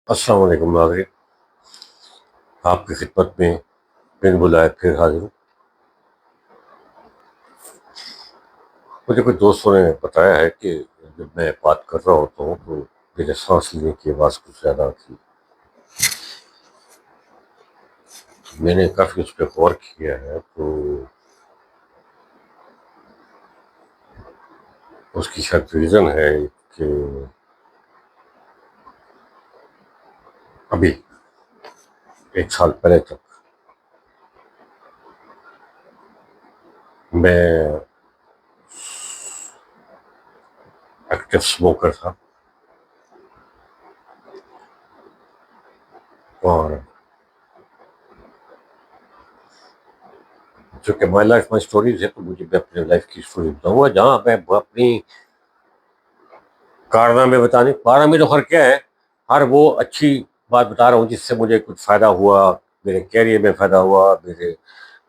السلام علیکم ناظرین، آپ کی خدمت میں بن بلائے پھر حاضر ہوں۔ مجھے کچھ دوستوں نے بتایا ہے کہ جب میں بات کر رہا ہوتا ہوں تو میرے سانس لینے کی آواز کچھ زیادہ آتی ہے۔ میں نے کافی اس پہ غور کیا ہے، تو اس کی شاید ریزن ہے کہ ابھی 1 سال پہلے تک میں ایکٹیو اسموکر تھا، اور چونکہ مائی لائف مائی اسٹوریز ہے تو مجھے میں اپنے لائف کی اسٹوری بتاؤں گا، جہاں میں اپنی کارنامے تو خیر کیا ہے، ہر وہ اچھی بات بتا رہا ہوں جس سے مجھے کچھ فائدہ ہوا، میرے کیریئر میں فائدہ ہوا، میرے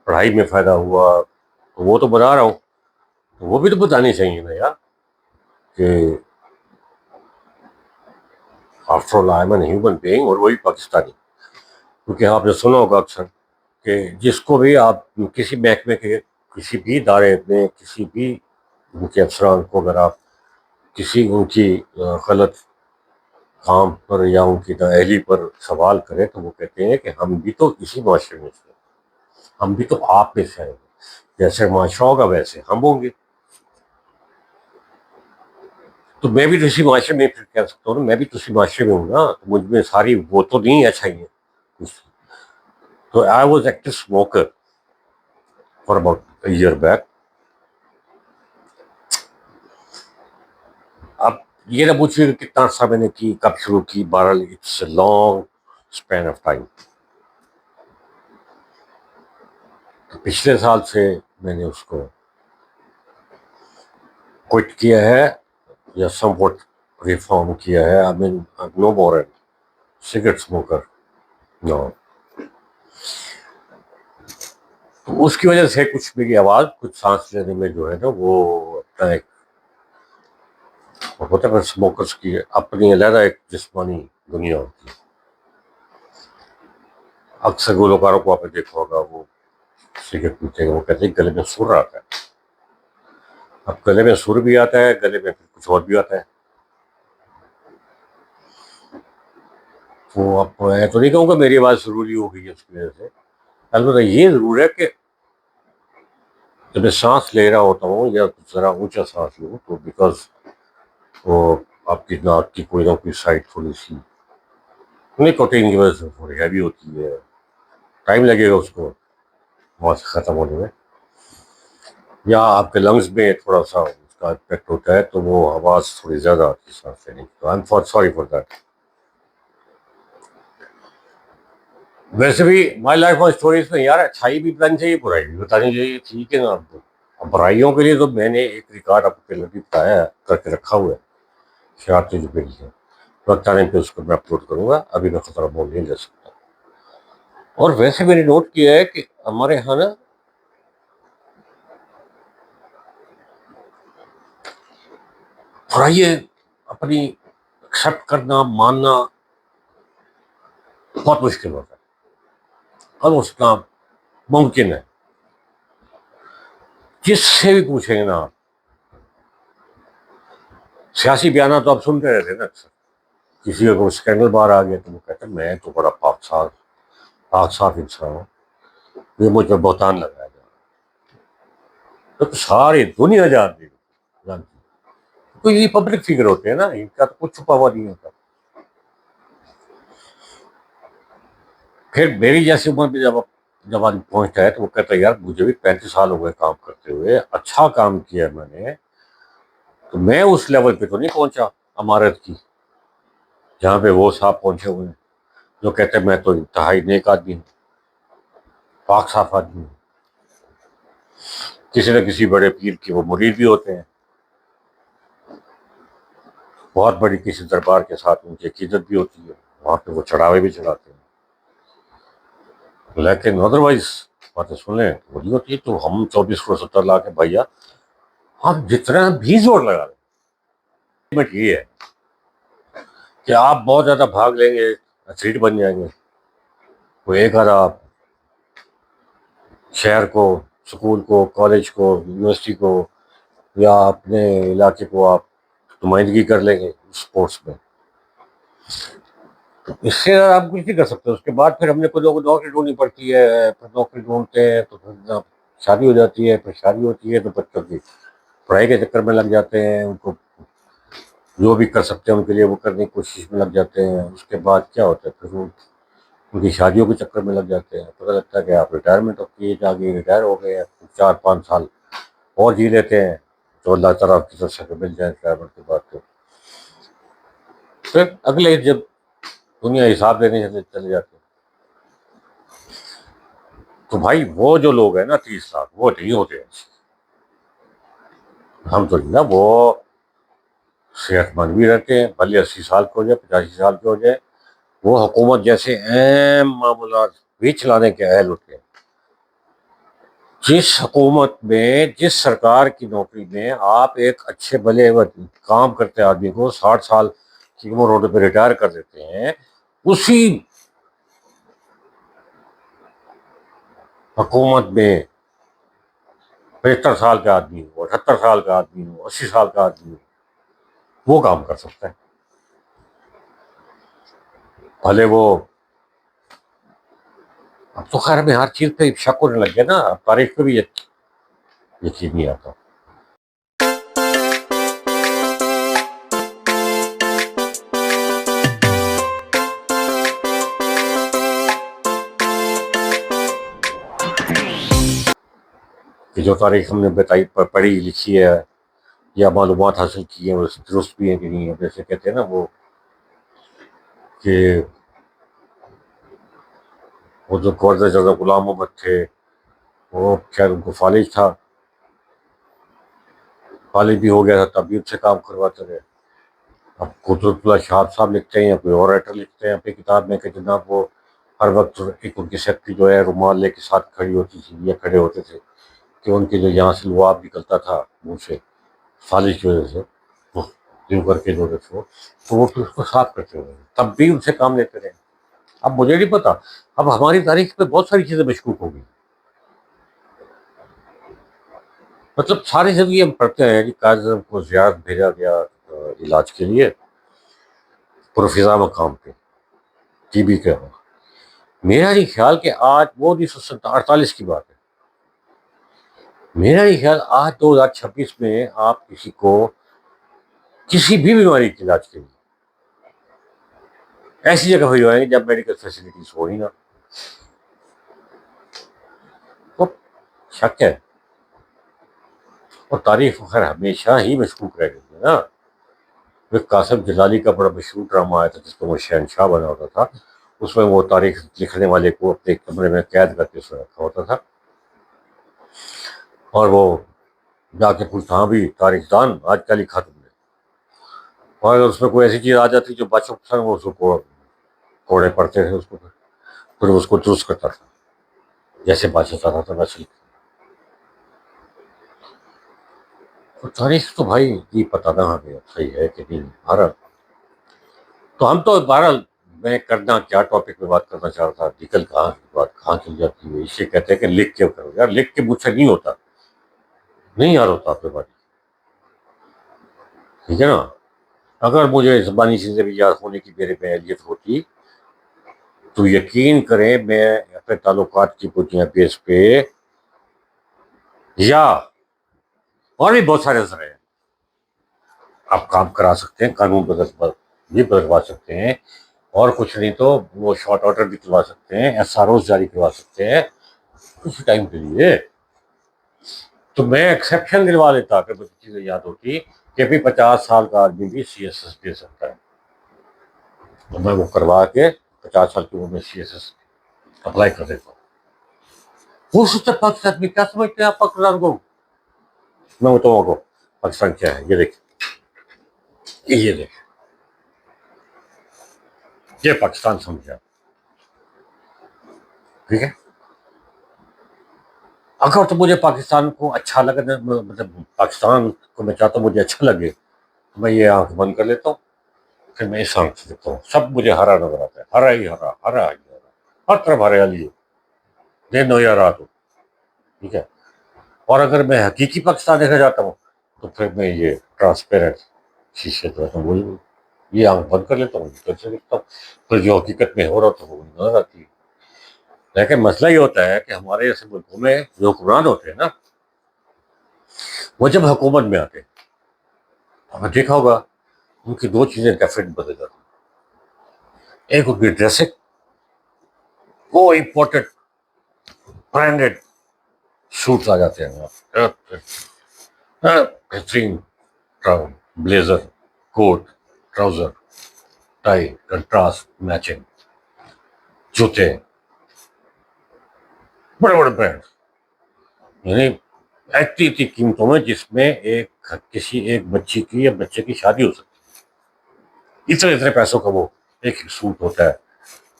پڑھائی میں فائدہ ہوا، تو وہ تو بتا رہا ہوں، تو وہ بھی تو بتانی چاہیے نا یار، کہ after all I am an human being, اور وہی پاکستانی۔ کیونکہ آپ نے سنا ہوگا اکثر کہ جس کو بھی آپ کسی محکمے کے کسی بھی ادارے میں کسی بھی ان کے افسران کو اگر آپ کسی ان کی غلط کام پر یا ان کی نااہلی پر سوال کریں تو وہ کہتے ہیں کہ ہم بھی تو اسی معاشرے میں سے، ہم بھی تو آپ میں سے ہیں، جیسے معاشرہ ہوگا ویسے ہم ہوں گے۔ تو میں بھی تو اسی معاشرے میں پھر کہہ سکتا ہوں نا، میں بھی تو اسی معاشرے میں ہوں نا، تو مجھ میں ساری وہ تو نہیں اچھائیاں۔ تو I was active smoker for about year back. اب یہ نہ پوچھیے کہ کتنا عرصہ میں نے کی، کب شروع کی، بہرحال it's a long span of time. پچھلے سال سے میں نے اس کو کوئٹ کیا ہے، یا سم واٹ ریفارم کیا ہے۔ آئی مین نو مور این سگریٹ اسموکر، نو۔ تو اس کی وجہ سے کچھ میری آواز کچھ سانس لینے میں جو ہے نا وہ اپنا ایک ہوتا ہے، اسموکرس کی اپنی علیحدہ ایک جسمانی دنیا ہوتی ہے۔ اکثر گلوکاروں کو آپ نے دیکھا ہوگا، وہ سگریٹ پیتے ہیں، وہ کہتے ہیں گلے میں سر آتا ہے۔ اب گلے میں سر بھی آتا ہے، گلے میں پھر کچھ اور بھی آتا ہے۔ تو اب میں تو نہیں کہوں گا میری آواز ضروری ہو گئی ہے اس کی وجہ سے، البتہ یہ ضرور ہے کہ جب میں سانس لے رہا ہوتا ہوں یا ذرا اونچا سانس لوں تو بیکاز وہ آپ کی ناک کی کوئی نہ کوئی سائڈ تھوڑی سی نکوٹین کی وجہ سے تھوڑی ہیوی ہوتی ہے، ٹائم لگے گا اس کو وہاں سے ختم ہونے میں، یا آپ کے لنگس میں تھوڑا سا اس کا افیکٹ ہوتا ہے تو وہ آواز تھوڑی زیادہ آتی ہے سانس لینے کی۔ تو I am for sorry for that. ویسے بھی مائی لائف مائی اسٹوریز میں یار اچھائی بھی بتانی چاہیے، برائی بھی بتانی چاہیے، ٹھیک ہے نا۔ اب برائیوں کے لیے تو میں نے ایک ریکارڈ آپ کو پہلے بھی بتایا کر کے رکھا ہوا ہے، شرارتیں جو میری ہیں، وقت آنے پہ اس کو میں اپلوڈ کروں گا، ابھی میں خطرہ بول نہیں لے سکتا۔ اور ویسے میں نے نوٹ کیا ہے کہ ہمارے یہاں نا تھوڑا یہ اپنی ایکسیپٹ کرنا، ماننا بہت مشکل ہوتا ہے، اور اس کا ممکن ہے جس سے بھی پوچھیں گے نا آپ۔ سیاسی بیانات تو آپ سنتے رہتے ہیں نا اکثر، کسی کا کوئی اسکینڈل باہر آ گیا تو وہ کہتے ہیں میں تو بڑا پاک صاف انسان ہوں، یہ مجھ پہ بہتان لگایا جا رہا ہے۔ تو ساری دنیا جانتی ہے، تو یہ پبلک فگر ہوتے ہیں نا، ان کا تو کچھ چھپا ہوا نہیں ہوتا۔ پھر میری جیسی عمر میں جب آدمی پہنچتا ہے تو وہ کہتا ہے یار مجھے بھی 35 سال ہو گئے کام کرتے ہوئے، اچھا کام کیا میں نے، تو میں اس لیول پہ تو نہیں پہنچا امارت کی جہاں پہ وہ صاحب پہنچے ہوئے ہیں جو کہتے ہیں میں تو انتہائی نیک آدمی ہوں، پاک صاف آدمی ہوں۔ کسی نہ کسی بڑے پیر کے وہ مرید بھی ہوتے ہیں، بہت بڑی کسی دربار کے ساتھ ان کی عقیدت بھی ہوتی ہے، وہاں پہ وہ چڑھاوے بھی چڑھاتے ہیں، لیکن ادروائز باتیں سن لیں وہی ہوتی ہے۔ تو ہم 24 کروڑ 70 لاکھ ہے بھیا، ہم جتنا بھی زور لگا لیں، بٹ یہ ہے کہ آپ بہت زیادہ بھاگ لیں گے ایتھلیٹ بن جائیں گے. وہ ایک آدھا شہر کو، اسکول کو، کالج کو، یونیورسٹی کو یا اپنے علاقے کو آپ نمائندگی کر لیں گے اسپورٹس میں. اس سے آپ کچھ نہیں کر سکتے. اس کے بعد پھر ہم نے کوئی نوکری ڈھونڈنی پڑتی ہے. پھر نوکری ڈھونڈتے ہیں تو پھر شادی ہو جاتی ہے. پھر شادی ہوتی ہے تو بچوں کی پڑھائی کے چکر میں لگ جاتے ہیں. ان کو جو بھی کر سکتے ہیں ان کے لیے وہ کرنے کی کوشش میں لگ جاتے ہیں. اس کے بعد کیا ہوتا ہے پھر وہ ان کی شادیوں کے چکر میں لگ جاتے ہیں. پتہ لگتا ہے کہ آپ ریٹائرمنٹ کی ایج آ گئی، ریٹائر ہو گئے ہیں. 4-5 سال اور جی لیتے ہیں تو اللہ تعالیٰ کی طرف سے مل جائے ریٹائرمنٹ کے بعد. تو پھر اگلے جب دنیا حساب دینے چلے جاتے ہیں تو بھائی وہ جو لوگ ہیں نا 30 سال وہ نہیں ہوتے ایسے. ہم تو نا وہ صحت مند بھی رہتے ہیں، بھلے 80 سال کے ہو جائے، 85 سال کے ہو جائے. وہ حکومت جیسے اہم معاملات بھی چلانے کے اہل ہوتے ہیں. جس حکومت میں، جس سرکار کی نوکری میں آپ ایک اچھے بھلے کام کرتے آدمی کو 60 سال کی عمر ہونے پہ ریٹائر کر دیتے ہیں، اسی حکومت میں 75 سال کا آدمی ہو، 78 سال کا آدمی ہو، 80 سال کا آدمی ہو، وہ کام کر سکتا ہے. بھلے وہ اب تو خیر ہمیں ہر چیز پہ شک ہونے لگ گیا نا. تاریخ پہ بھی یقین نہیں آتا. کہ جو تاریخ ہم نے بتائی پڑھی لکھی ہے یا معلومات حاصل کی ہیں وہ درست بھی ہیں کہ نہیں ہیں. جیسے کہتے ہیں نا وہ کہ وہ جو گورنر جنرل غلام محمد تھے وہ شاید ان کو فالج تھا، فالج بھی ہو گیا تھا تب بھی ان سے کام کرواتے رہے. اب قدرت اللہ شہاب صاحب لکھتے ہیں یا کوئی اور رائٹر لکھتے ہیں اپنی کتاب میں کہ جناب وہ ہر وقت ایک ان کی سیکٹری جو ہے رومال لے کے ساتھ کھڑی ہوتی تھی یا کھڑے ہوتے تھے کہ ان کے جو یہاں سے لعاب نکلتا تھا منہ سے فالج کی وجہ سے، وہ کیوں کر کے جو تھے تو وہ پھر اس کو صاف کرتے ہوئے تب بھی ان سے کام لیتے رہے. اب مجھے نہیں پتا، اب ہماری تاریخ پہ بہت ساری چیزیں مشکوک ہو گئی. مطلب ساری زندگی ہم پڑھتے ہیں کہ قائد اعظم کو زیارت بھیجا گیا علاج کے لیے پرفضا مقام پہ ٹی بی کے. میرا نہیں خیال کہ آج وہ 1948 کی بات ہے. میرا نہیں خیال آج 2026 میں آپ کسی کو کسی بھی بیماری کے علاج کے لیے ایسی جگہ بھجوائیں گے جب میڈیکل فیسلٹیز ہو ہی نا. تو شک ہے. اور تاریخ خیر ہمیشہ ہی مشکوک رہ گئی ہے نا. ایک قاسم جلالی کا بڑا مشہور ڈرامہ آیا تھا جس کو وہ شہنشاہ بنا ہوتا تھا. اس میں وہ تاریخ لکھنے والے کو اپنے کمرے میں قید کر کے اس میں رکھا ہوتا تھا اور وہ جا کے پوچھتا ہاں بھی تاریخ دان آج کیا لکھا تم نے. اور اگر اس میں کوئی ایسی چیز آ جاتی جو بچوں پسند وہ اس کو کوڑے پڑتے تھے اس کو پھر اس کو درست کرتا تھا جیسے بادشاہ چاہتا تھا ویسے. تو تاریخ تو بھائی یہ پتہ نہ ہمیں صحیح ہے کہ نہیں. بہرحال تو ہم تو بہرحال میں کرنا کیا ٹاپک پہ بات کرنا چاہ رہا تھا نکل کہاں بات کہاں چل جاتی ہے. اسے کہتے ہیں کہ لکھ کے کرو یار. لکھ کے مجھ سے نہیں ہوتا، نہیں یار ہوتا آپ کے بات. ٹھیک ہے نا. اگر مجھے زبانی چیزیں بھی یاد ہونے کی میرے میں اہلیت ہوتی تو یقین کریں میں اپنے تعلقات کی بیس پہ یا اور بھی بہت سارے ذرائع آپ کام کرا سکتے ہیں. قانون بھی بدلوا سکتے ہیں اور کچھ نہیں تو وہ شارٹ آرڈر بھی کروا سکتے ہیں، ایس آر اوز جاری کروا سکتے ہیں کچھ ٹائم کے لیے. تو میں ایکسیپشن دلوا لیتا اگر مجھے چیزیں یاد ہوتی کہ ابھی 50 سال کا آدمی بھی سی ایس ایس دے سکتا ہے تو میں وہ کروا کے 50 سال کی عمر میں سی ایس ایس اپلائی کر دیتا ہوں. وہ سوچتا پاکستان میں کیا سمجھتے ہیں آپ پاکستان کو. میں بتاؤں کو پاکستان کیا ہے. یہ دیکھ، یہ دیکھ، یہ پاکستان سمجھا. ٹھیک ہے. اگر تو مجھے پاکستان کو اچھا لگنا مطلب پاکستان کو میں چاہتا ہوں مجھے اچھا لگے تو میں یہ آنکھ بند کر لیتا ہوں. پھر میں اس آنکھ سے دیکھتا ہوں سب مجھے ہرا نظر آتا ہے، ہرا ہی ہرا، ہرا ہی ہرا، ہر طرف ہریالی ہے، دن ہو یا رات ہو، ٹھیک ہے۔ اور اگر میں حقیقی پاکستان دیکھنا چاہتا ہوں تو پھر میں یہ ٹرانسپیرنٹ شیشے جو ہے وہی یہ آنکھ بند کر لیتا ہوں، پھر سے دیکھتا ہوں، پھر جو حقیقت میں ہو رہا تھا وہ نظر آتی ہے۔ لیکن مسئلہ یہ ہوتا ہے کہ ہمارے ایسے ملکوں میں جو حکمران ہوتے ہیں نا، وہ جب حکومت میں آتے ہیں ہم نے دیکھا ہوگا ان کی دو چیزیں ڈیفرنٹ بدل جاتی ہیں۔ ایک ان کی ڈریسنگ، وہ امپورٹنٹ برانڈیڈ سوٹ آ جاتے ہیں، بہترین بلیزر، کوٹ، ٹراؤزر، ٹائی، کنٹراسٹ میچنگ، جوتے، بڑے بڑے برانڈ، یعنی اتنی اتنی قیمتوں میں جس میں کسی ایک بچی کی یا بچے کی شادی ہو سکتی ہے، اتنے اتنے پیسوں کا وہ ایک ایک سوٹ ہوتا ہے۔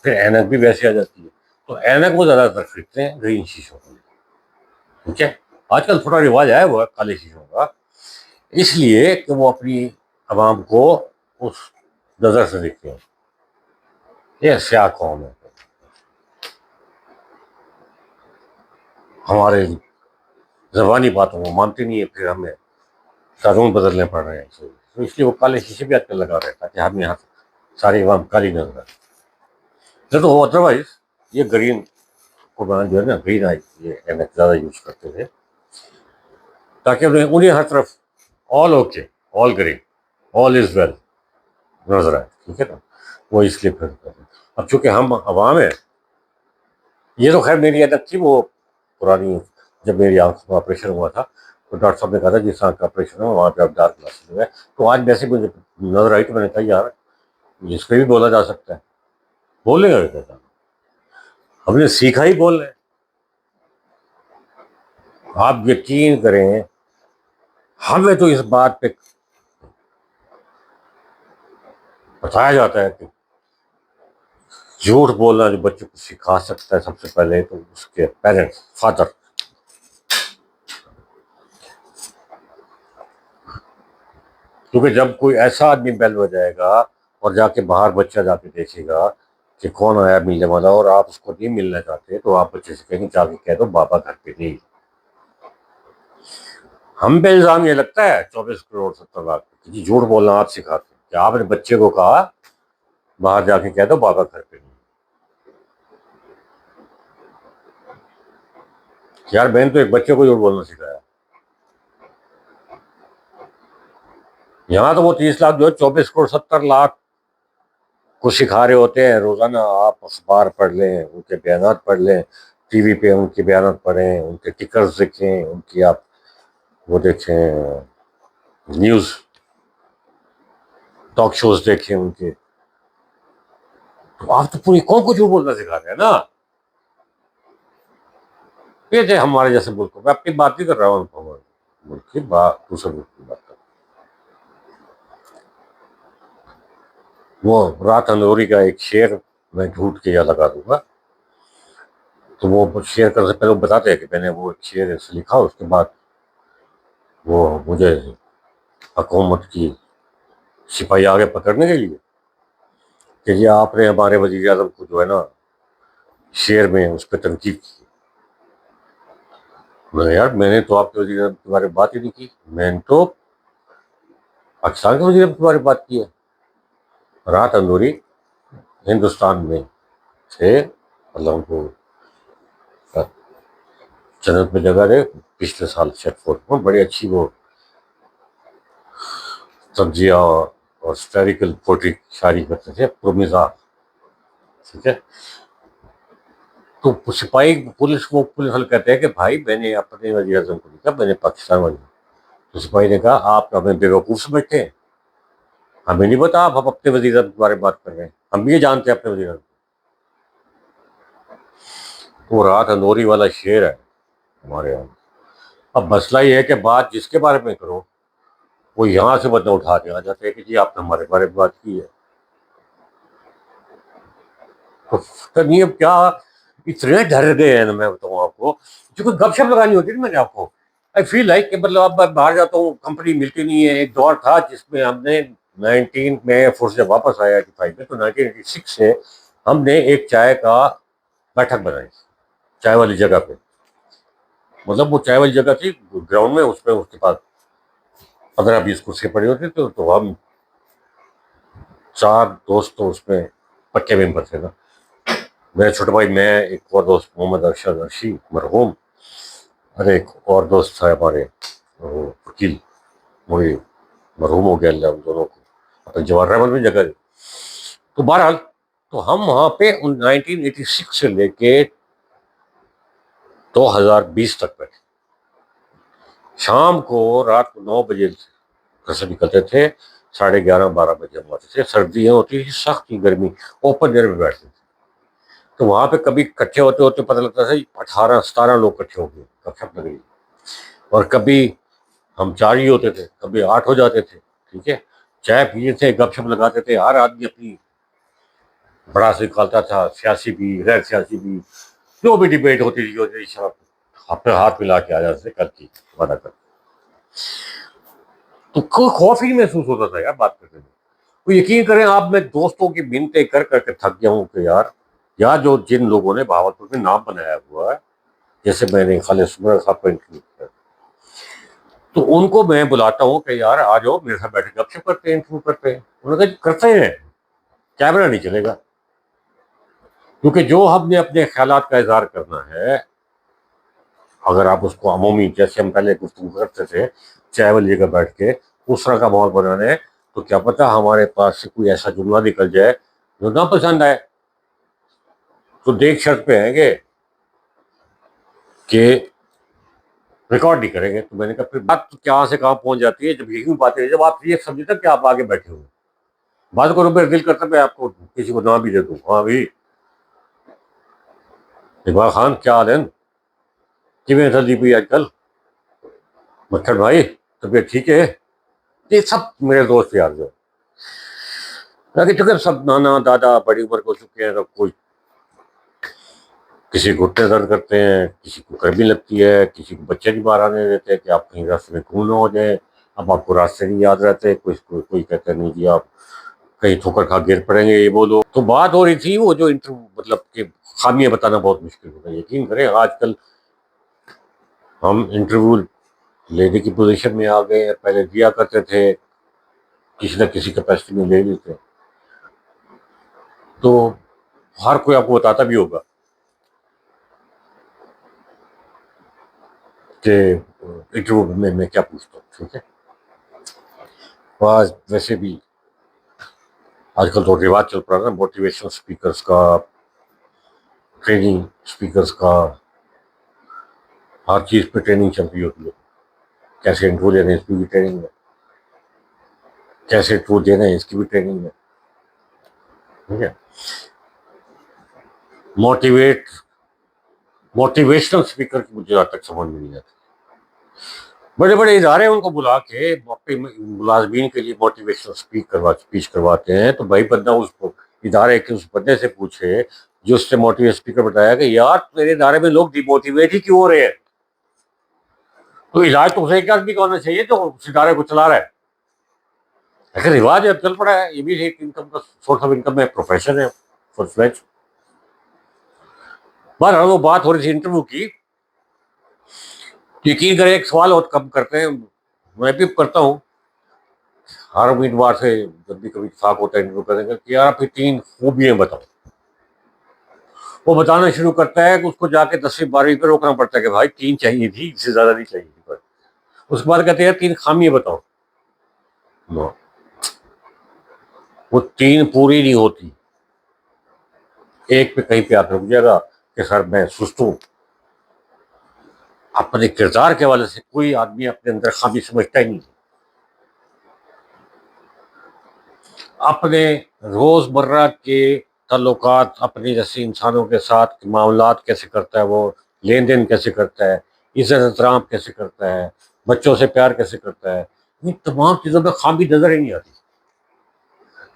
پھر اینک بھی ویسے آ جاتی ہے، تو اینک وہ زیادہ تر خریدتے ہیں گرین شیشوں کو، ٹھیک ہے۔ آج کل تھوڑا رواج آیا ہوا ہے کالے شیشوں کا، اس لیے کہ وہ اپنی عوام کو اس نظر سے دیکھتے ہیں، یہ سیاہ قوم ہے، ہمارے زبانی باتوں کو مانتے نہیں ہے، پھر ہمیں قانون بدلنے پڑ رہے ہیں، تو اس لیے وہ کالے شیشے بھی آج کل لگا رہے ہیں تاکہ ہم یہاں ساری عوام کالی نظر آئے۔ نہیں تو ادروائز یہ گرین قربان جو ہے نا، گرین آئی یہ اینک زیادہ یوز کرتے تھے تاکہ انہیں ہر طرف آل اوکے، آل گرین، آل از ویل نظر آئے، ٹھیک ہے نا، وہ اس لیے پھر اب چونکہ ہم عوام ہیں، یہ تو خیر میری عادت تھی وہ پرانی، جب میری آنکھ کا آپریشن ہوا تھا تو ڈاکٹر صاحب نے کہا تھا جس آنکھ کا آپریشن ہوا وہاں پہ اب ڈارک گلاسز ہے، تو آج ویسے مجھے نظر آئی تو میں نے کہا یار اس پہ بھی بولا جا سکتا ہے، بولنے کا کہتا ہم نے سیکھا ہی بولنا ہے۔ آپ یقین کریں ہمیں تو اس بات پہ بتایا جاتا ہے کہ جھوٹ بولنا جو بچوں کو سکھا سکتا ہے سب سے پہلے تو اس کے پیرنٹس، فادر، کیونکہ جب کوئی ایسا آدمی بیل بجائے گا اور جا کے باہر بچہ جا کے دیکھے گا کہ کون آیا ملنے والا اور آپ اس کو نہیں ملنا چاہتے تو آپ بچے سے کہیں جا کے کہہ دو بابا گھر پہ نہیں۔ ہم پہ الزام یہ لگتا ہے 24 کروڑ 70 لاکھ جی جھوٹ بولنا آپ سکھاتے ہیں کہ آپ نے بچے کو کہا باہر جا کے کہہ دو بابا گھر پہ نہیں۔ یار میں نے تو ایک بچے کو جھوٹ بولنا سکھایا، یہاں تو وہ 30 لاکھ جو ہے 24 کروڑ 70 لاکھ کو سکھا رہے ہوتے ہیں۔ روزانہ آپ اخبار پڑھ لیں، ان کے بیانات پڑھ لیں، ٹی وی پہ ان کے بیانات پڑھیں، ان کے ٹکرز دیکھیں، ان کی آپ وہ دیکھیں، نیوز ٹاک شوز دیکھیں ان کے، تو آپ تو پوری قوم کو جھوٹ بولنا سکھا رہے ہیں نا۔ یہ تھے ہمارے جیسے ملکوں میں، اپنی بات نہیں کر رہا ہوں، ملک کی بات، دوسرے ملک کی بات کر رہا ہوں۔ وہ رات اندوری کا ایک شعر میں جھوٹ کے یا لگا دوں گا، تو وہ شیئر کرنے سے پہلے وہ بتاتے ہیں کہ میں نے وہ ایک شعر ایسے لکھا، اس کے بعد وہ مجھے حکومت کی سپاہی آگے پکڑنے کے لیے کہ یہ آپ نے ہمارے وزیر اعظم کو جو ہے نا شعر میں اس پہ تنقید کی۔ میں نے یار میں نے تو آپ کے وزیر اعظم کے بارے میں بات ہی نہیں کی، میں نے تو پاکستان کے وزیر اعظم کے بارے میں بات کی ہے۔ رات اندوری ہندوستان میں تھے، اللہ ان کو جنت میں جگہ دے، پچھلے سال شیٹ فورٹ میں بڑی اچھی وہ تنزیہ اور اسٹیریکل پوٹری شاعری کرتے تھے، پرومزا، ٹھیک ہے۔ تو سپاہی پولیس والے کہتے ہیں کہ بھائی میں نے اپنے وزیر اعظم کو لکھا، میں نے پاکستان وزیر، تو سپاہی نے کہا آپ ہمیں بیوقوف سمجھتے ہیں، ہمیں نہیں پتا آپ اپنے وزیر اعظم کے بارے میں بات کر رہے ہیں، ہم بھی یہ جانتے ہیں اپنے وزیر اعظم۔ وہ رات اندوری والا شعر ہے ہمارے یہاں۔ اب مسئلہ یہ ہے کہ بات جس کے بارے میں کرو وہ یہاں سے بدلا اٹھا کے آ جاتے ہیں کہ جی آپ نے ہمارے بارے میں بات کی ہے، تو پتہ نہیں اب کیا اتنے ڈر گئے ہیں نا، میں بتاؤں آپ کو، جو کوئی گپ شپ لگانی ہوتی ہے نا، میں نے آپ کو آئی فیل لائک کہ مطلب اب میں باہر جاتا ہوں کمپنی ملتی نہیں ہے۔ ایک دور تھا جس میں ہم نے 19 میں فورس جب واپس آیا 85 میں، تو 1986 سے ہم نے ایک چائے کا بیٹھک بنائی چائے والی جگہ پہ. مطلب وہ چائے والی جگہ تھی گراؤنڈ میں، اس کے پاس 15-20 کرسی پڑی ہوتی تھی. تو ہم 4 دوست تو اس میں پکے ممبر تھے نا. میرے چھوٹے بھائی، میں، ایک اور دوست محمد ارشد ارشی مرحوم، اور ایک اور دوست تھا ہمارے وہ وکیل، وہی مرحوم ہو گیا اللہ ان دونوں کو، اپنے جواہر رحمت میں جگہ دی. تو بہرحال تو ہم وہاں پہ 1986 سے لے کے 2020 تک بیٹھے. شام کو رات کو 9 بجے گھر سے نکلتے تھے، 11:30-12 بجے ہم آتے تھے. سردیاں ہوتی تھی، سخت کی گرمی، اوپن ایئر میں بیٹھتے تھے. تو وہاں پہ کبھی اکٹھے ہوتے ہوتے پتہ لگتا تھا 18-17 لوگ اکٹھے ہو گئے، گپ شپ لگ رہی. اور کبھی ہم 4 ہی ہوتے تھے، کبھی 8 ہو جاتے تھے. ٹھیک ہے، چائے پیتے تھے، گپ شپ لگاتے تھے، ہر آدمی اپنی بڑا سے نکالتا تھا، سیاسی بھی غیر سیاسی بھی، جو بھی ڈبیٹ ہوتی تھی ہوتی تھی، اپنے ہاتھ ملا کے آ جاتے تھے، کل کی وعدہ کر. تو کوئی خوف ہی نہیں محسوس ہوتا تھا یار بات کرنے میں. تو یقین کریں آپ، میں دوستوں کی منتیں کر کر کے تھک گیا ہوں کہ یار جو جن لوگوں نے بہاولپور میں نام بنایا ہوا ہے، جیسے میں نے خالد سمر صاحب کو انٹرویو کیا، تو ان کو میں بلاتا ہوں کہ یار آ جاؤ میرے ساتھ بیٹھ کے گپ شپ کرتے ہیں، انٹرویو کرتے ہیں. انہوں نے کہا کرتے ہیں، کیمرہ نہیں چلے گا. کیونکہ جو ہم نے اپنے خیالات کا اظہار کرنا ہے، اگر آپ اس کو عمومی، جیسے ہم پہلے گفتگو کرتے تھے چائے والی جگہ بیٹھ کے، اس طرح کا ماحول بنانا ہے، تو کیا پتا ہمارے پاس سے کوئی ایسا جملہ نکل جائے جو نہ پسند آئے. تو دیکھ شرط پہ ہیں گے کہ ریکارڈ نہیں کریں گے. تو میں نے کہا پھر بات کہاں سے کہاں پہنچ جاتی ہے، جب یہی باتیں، جب آپ یہ سمجھتے کہ آپ آگے بیٹھے ہوئے بات کرو، میرا دل کرتا میں آپ کو کسی کو نہ بھی دے دوں. ہاں بھی اقبال خان کیا حال ہے، کیویں تھا پی آج کل، مکھن بھائی طبیعت ٹھیک ہے. یہ سب میرے دوست یار جو چونکہ سب نانا دادا بڑی عمر کو چکے ہیں، تو کوئی کسی گھٹنے درد کرتے ہیں، کسی کو گرمی لگتی ہے، کسی کو بچے نہیں باہر آنے دیتے کہ آپ کہیں راستے میں کیوں نہ ہو جائیں. اب آپ کو راستے نہیں یاد رہتے، کوئی کہتا نہیں جی آپ کہیں ٹھوکر کھا گر پڑیں گے، یہ بولو. تو بات ہو رہی تھی وہ جو انٹرویو، مطلب کہ خامیاں بتانا بہت مشکل ہوتا ہے. یقین کریں آج کل ہم انٹرویو لینے کی پوزیشن میں آ گئے ہیں، پہلے دیا کرتے تھے، کسی نہ کسی کیپیسٹی میں لے لیتے. تو ہر کوئی آپ کو بتاتا بھی ہوگا کہ انٹرویو میں کیا پوچھتا ہوں. ٹھیک ہے، آج ویسے بھی آج کل تو رواج چل پڑا نا موٹیویشن اسپیکرس کا، ٹریننگ اسپیکرس کا، ہر چیز پہ ٹریننگ چل رہی ہوتی ہے. کیسے انٹرویو لینا ہے اس کی بھی ٹریننگ ہے، کیسے انٹرویو دینا ہے اس کی بھی ٹریننگ ہے. ٹھیک ہے، موٹیویشنل اسپیکر کی مجھے آج تک سمجھ میں نہیں آتی. بڑے بڑے ادارے ان کو بلا کے اپنے ملازمین کے لیے موٹیویشنل اسپیچ کرواتے ہیں. تو بھائی بندہ اس کو ادارے کے اس بندے سے پوچھے جو اس سے موٹیویشن اسپیکر بتایا کہ یار میرے ادارے میں لوگ ڈی موٹیویٹ ہی کیوں ہو رہے ہیں. تو علاج تو اسے ایک آدمی کا ہونا چاہیے جو اس ادارے کو چلا رہا ہے. ایسے رواج اب چل پڑا ہے، یہ بھی ایک انکم کا سورس آف انکم ہے، پروفیشن ہے فل فلیج. بہرحال وہ بات ہو رہی تھی انٹرویو کی. یقین کریں ایک سوال اور کم کرتے ہیں، میں بھی کرتا ہوں ہر امیدوار سے جب بھی کبھی اتفاق ہوتا ہے انٹرویو کرنے کا کہ یار آپ کی 3 خوبیاں بتاؤ. وہ بتانا شروع کرتا ہے کہ اس کو جا کے 10ویں 12ویں پہ روکنا پڑتا ہے کہ بھائی 3 چاہیے تھی، اس سے زیادہ نہیں چاہیے تھی. اس کے بعد کہتے ہیں 3 خامیاں بتاؤ. نو، وہ 3 پوری نہیں ہوتی. ایک پہ کہیں پہ آپ رک جائے گا کہ سر میں سست ہوں. اپنے کردار کے حوالے سے کوئی آدمی اپنے اندر خامی سمجھتا ہی نہیں. اپنے روزمرہ کے تعلقات اپنی جیسے انسانوں کے ساتھ معاملات کیسے کرتا ہے، وہ لین دین کیسے کرتا ہے، عزت احترام کیسے کرتا ہے، بچوں سے پیار کیسے کرتا ہے، ان تمام چیزوں میں خامی نظر ہی نہیں آتی.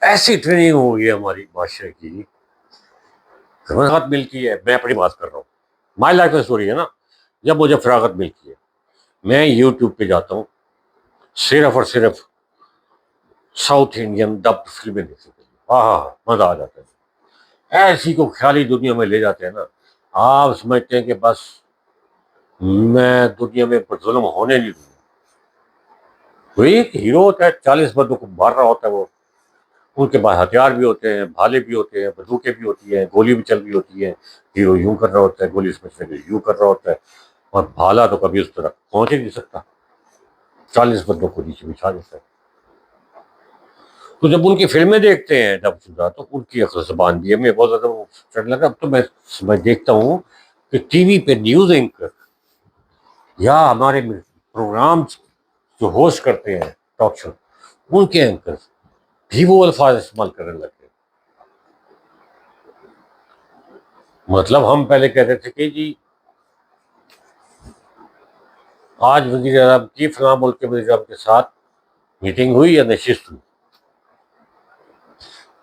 ایسی ٹریننگ ہو گئی ہے ہماری معاشرے کی، فراغت ملتی ہے. میں اپنی بات کر رہا ہوں، مائی لائف اسٹوری ہے نا. جب مجھے فراغت ملتی ہے میں یوٹیوب پہ جاتا ہوں، صرف اور صرف ساؤتھ انڈین ڈب فلمیں دیکھنے کے لیے. ہاں ہاں مزہ آ جاتا ہے. ایسی کو خیالی دنیا میں لے جاتے ہیں نا, آپ سمجھتے ہیں کہ بس میں دنیا میں ظلم ہونے نہیں دوں. وہی ایک ہیرو ہوتا ہے, 40 بندوں کو مار رہا ہوتا ہے وہ, ان کے پاس ہتھیار بھی ہوتے ہیں, بھالے بھی ہوتے ہیں, بندوقیں بھی ہوتی ہیں, گولی بھی چل رہی ہوتی ہے. ہیرو یوں کر رہا ہوتا ہے, گولی اس میں یوں کر رہا ہوتا ہے, اور بھالا تو کبھی اس طرح پہنچ ہی نہیں سکتا, 40 بندوں کو نیچے بچھا دیتا ہے. تو جب ان کی فلمیں دیکھتے ہیں ڈب شدہ تو ان کی عقل زبان بھی ہمیں بہت زیادہ چڑھ لگا. اب تو میں دیکھتا ہوں کہ ٹی وی پہ نیوز اینکر یا ہمارے پروگرام جو ہوسٹ کرتے ہیں ٹاک شو, ان کے اینکر بھی وہ الفاظ استعمال کرنے لگتے ہیں. مطلب ہم پہلے کہتے تھے کہ جی آج وزیر اعظم کی فلاں ملک کے وزیر اعظم کے ساتھ میٹنگ ہوئی یا نشست ہوئی.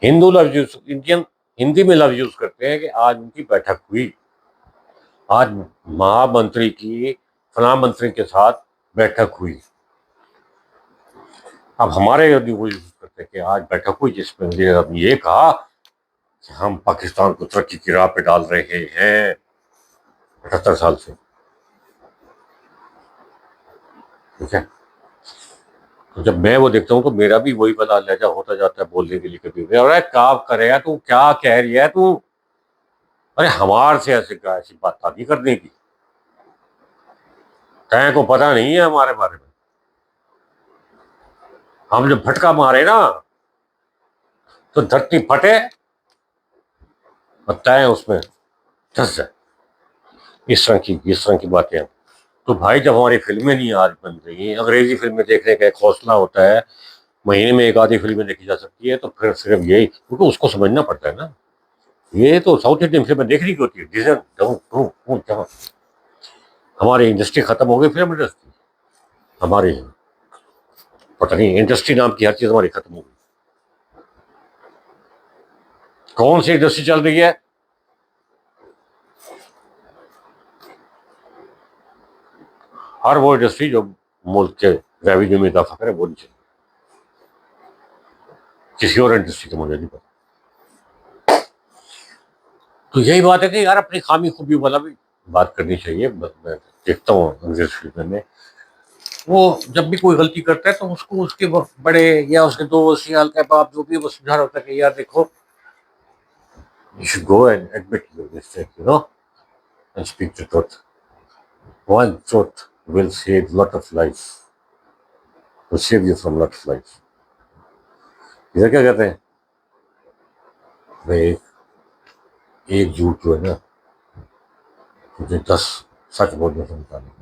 ہندو لفظ انڈین ہندی میں لفظ یوز کرتے ہیں کہ آج ان کی بیٹھک ہوئی, آج مہا منتری کی فلاں منتری کے ساتھ بیٹھک ہوئی. اب ہمارے یہاں وہ یوز کرتے ہیں کہ آج بیٹھک ہوئی جس میں وزیر اعظم نے یہ کہا کہ ہم پاکستان کو ترقی کی راہ پہ ڈال رہے ہیں 78 سال سے. ٹھیک ہے, تو جب میں وہ دیکھتا ہوں تو میرا بھی وہی والا لہجہ ہوتا جاتا ہے بولنے کے لیے. کبھی ارے کیا کرے تو کیا کہہ رہی ہے تو, ارے ہمار سے ایسی بات نہیں کرنے کی, تیں کو پتہ نہیں ہے ہمارے بارے میں. ہم جب پھٹکا مارے نا تو دھرتی پھٹے اور تیں اس میں دھس جائے. اس طرح کی باتیں ہیں. تو بھائی جب ہماری فلمیں نہیں آج بن رہی, انگریزی فلمیں دیکھنے کا ایک حوصلہ ہوتا ہے, مہینے میں ایک آدھی فلمیں دیکھی جا سکتی ہے, تو پھر صرف یہی, کیونکہ اس کو سمجھنا پڑتا ہے نا. یہ تو ساؤتھ انڈین فلمیں دیکھنے کی ہوتی ہے. ہماری انڈسٹری ختم ہو گئی, فلم انڈسٹری ہماری, پتہ نہیں انڈسٹری نام کی ہر چیز ہماری ختم ہو گئی. کون سی انڈسٹری چل رہی ہے؟ ہر وہ انڈسٹری جو ملک کے ریونیو میں اضافہ کرے وہ نہیں چاہیے. کسی اور انڈسٹری کا مجھے نہیں پتا. تو یہی بات ہے کہ یار اپنی خامی خوبی والا بھی بات کرنی چاہیے. میں دیکھتا ہوں انگریز فلموں میں وہ جب بھی کوئی غلطی کرتا ہے تو اس کو اس کے بڑے یا اس کے دوست یا ہلکے باپ جو بھی وہ سمجھا رہا ہوتا ہے کہ یار دیکھو you should go and admit your mistake, and speak the truth. One truth will save lot of lives, will save you from lot of lives. یہ کیا کہتے ہیں بھائی, ایک جھوٹ جو ہے نا مجھے 10 سچ بولنے سے متعلق.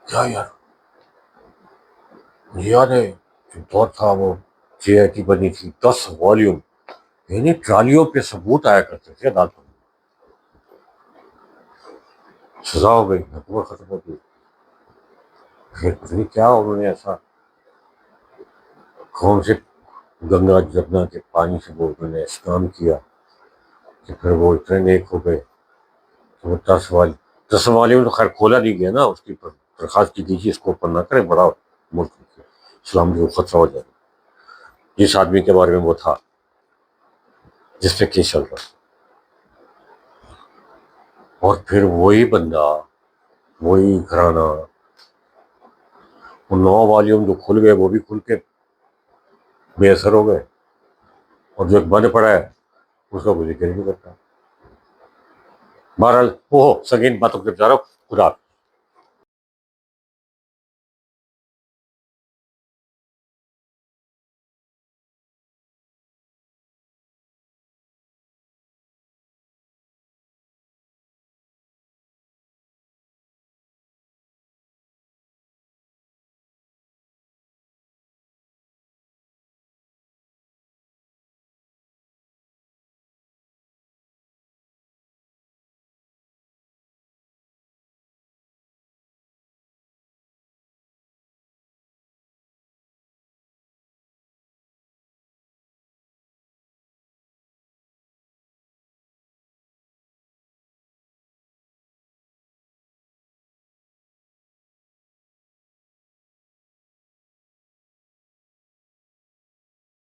کیا یار مجھے یاد ہے جو دور تھا وہ جے آئی ٹی بنی تھی 10 والیوم, یعنی ٹرالیوں پہ ثبوت آیا کرتے تھے عدالتوں میں. سزا ہو گئی, حکومت ختم ہو گئی. پھر کیا انہوں نے ایسا کون سے گنگا جمنا کے پانی سے وہ انہوں نے اسنان کیا کہ پھر وہ اتنے نیک ہو گئے کہ وہ 10 والیوم تو خیر کھولا نہیں گیا نا, اس کی درخواست کی گئی اس کو اوپن نہ کرے, بڑا ملک اسلام کو خطرہ ہو جائے. جس آدمی کے بارے میں وہ تھا جس پہ کیس چل رہا, اور پھر وہی بندہ وہی گھرانہ وہ 9 والیوم جو کھل گئے وہ بھی کھل کے بے اثر ہو گئے, اور جو ایک بند پڑا ہے اس کا کوئی ذکر نہیں کرتا. بہرحال وہ سنگین باتوں کے جا رہا ہوں. خدا